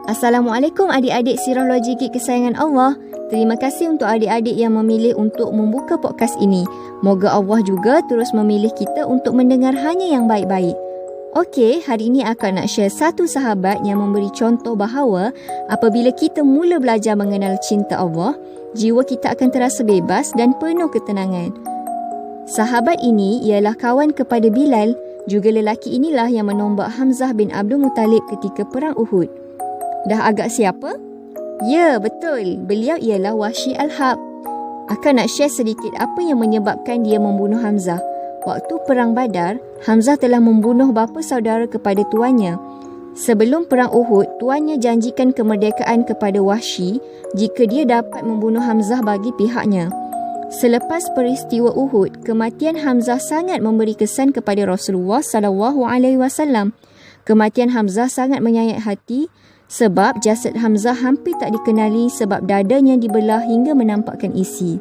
Assalamualaikum adik-adik Sirah Logik kesayangan Allah. Terima kasih untuk adik-adik yang memilih untuk membuka podcast ini. Moga Allah juga terus memilih kita untuk mendengar hanya yang baik-baik. Okey, hari ini akan nak share satu sahabat yang memberi contoh bahawa apabila kita mula belajar mengenal cinta Allah, jiwa kita akan terasa bebas dan penuh ketenangan. Sahabat ini ialah kawan kepada Bilal, juga lelaki inilah yang menombak Hamzah bin Abdul Muttalib ketika perang Uhud. Dah agak siapa? Ya, betul. Beliau ialah Wahsy Al-Harb. Akan nak share sedikit apa yang menyebabkan dia membunuh Hamzah. Waktu perang Badar, Hamzah telah membunuh bapa saudara kepada tuannya. Sebelum perang Uhud, tuannya janjikan kemerdekaan kepada Wahsy jika dia dapat membunuh Hamzah bagi pihaknya. Selepas peristiwa Uhud, kematian Hamzah sangat memberi kesan kepada Rasulullah SAW. Kematian Hamzah sangat menyayat hati sebab jasad Hamzah hampir tak dikenali sebab dadanya dibelah hingga menampakkan isi.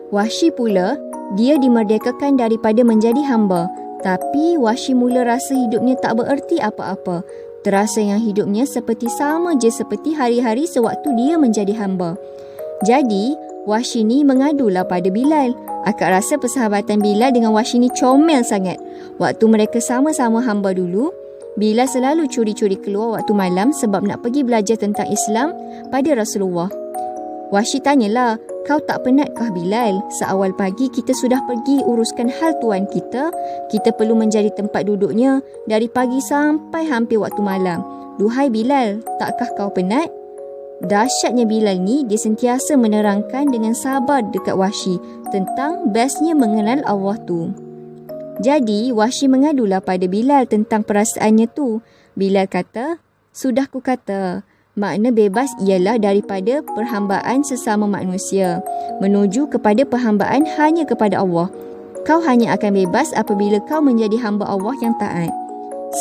Wahsy pula, dia dimerdekakan daripada menjadi hamba. Tapi Wahsy mula rasa hidupnya tak bererti apa-apa. Terasa yang hidupnya seperti sama je seperti hari-hari sewaktu dia menjadi hamba. Jadi, Wahsy ni mengadulah pada Bilal. Akak rasa persahabatan Bilal dengan Wahsy ni comel sangat. Waktu mereka sama-sama hamba dulu, Bilal selalu curi-curi keluar waktu malam sebab nak pergi belajar tentang Islam pada Rasulullah. Wahsy tanyalah, kau tak penatkah Bilal? Seawal pagi kita sudah pergi uruskan hal tuan kita. Kita perlu menjadi tempat duduknya dari pagi sampai hampir waktu malam. Duhai Bilal, takkah kau penat? Dahsyatnya Bilal ni, dia sentiasa menerangkan dengan sabar dekat Wahsy tentang bestnya mengenal Allah tu. Jadi, Wahsy mengadulah pada Bilal tentang perasaannya tu. Bilal kata, sudah ku kata, makna bebas ialah daripada perhambaan sesama manusia, menuju kepada perhambaan hanya kepada Allah. Kau hanya akan bebas apabila kau menjadi hamba Allah yang taat.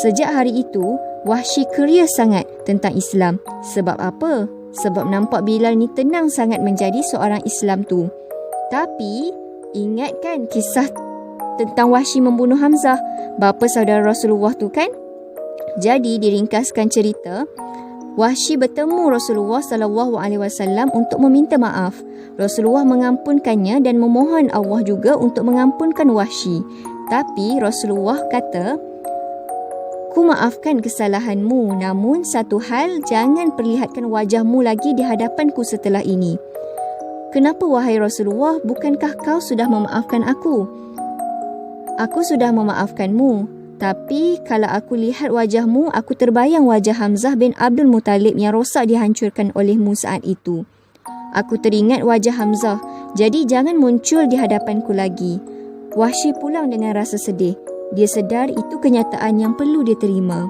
Sejak hari itu, Wahsy ceria sangat tentang Islam. Sebab apa? Sebab nampak Bilal ni tenang sangat menjadi seorang Islam tu. Tapi, ingatkan kisah tentang Wahsy membunuh Hamzah, bapa saudara Rasulullah tu kan? Jadi diringkaskan cerita, Wahsy bertemu Rasulullah SAW untuk meminta maaf. Rasulullah mengampunkannya dan memohon Allah juga untuk mengampunkan Wahsy. Tapi Rasulullah kata, ku maafkan kesalahanmu, namun satu hal, jangan perlihatkan wajahmu lagi di hadapanku setelah ini. Kenapa wahai Rasulullah, bukankah kau sudah memaafkan aku? Aku sudah memaafkanmu, tapi kalau aku lihat wajahmu, aku terbayang wajah Hamzah bin Abdul Muttalib yang rosak dihancurkan olehmu saat itu. Aku teringat wajah Hamzah, jadi jangan muncul di hadapanku lagi. Wahsy pulang dengan rasa sedih. Dia sedar itu kenyataan yang perlu diterima.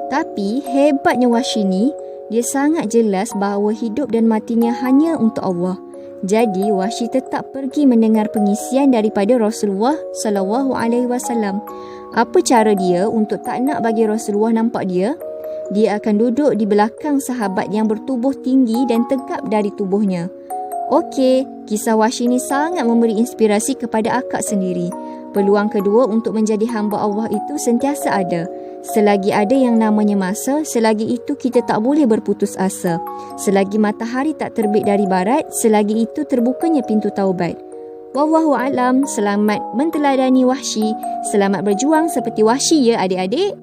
Tapi hebatnya Wahsy ni, dia sangat jelas bahawa hidup dan matinya hanya untuk Allah. Jadi Wahsy tetap pergi mendengar pengisian daripada Rasulullah SAW. Apa cara dia untuk tak nak bagi Rasulullah nampak dia? Dia akan duduk di belakang sahabat yang bertubuh tinggi dan tegap dari tubuhnya. Okey, kisah Wahsy ni sangat memberi inspirasi kepada akak sendiri. Peluang kedua untuk menjadi hamba Allah itu sentiasa ada. Selagi ada yang namanya masa, selagi itu kita tak boleh berputus asa. Selagi matahari tak terbit dari barat, selagi itu terbukanya pintu taubat. Wallahu a'lam. Selamat menteladani Wahsy. Selamat berjuang seperti Wahsy ya adik-adik.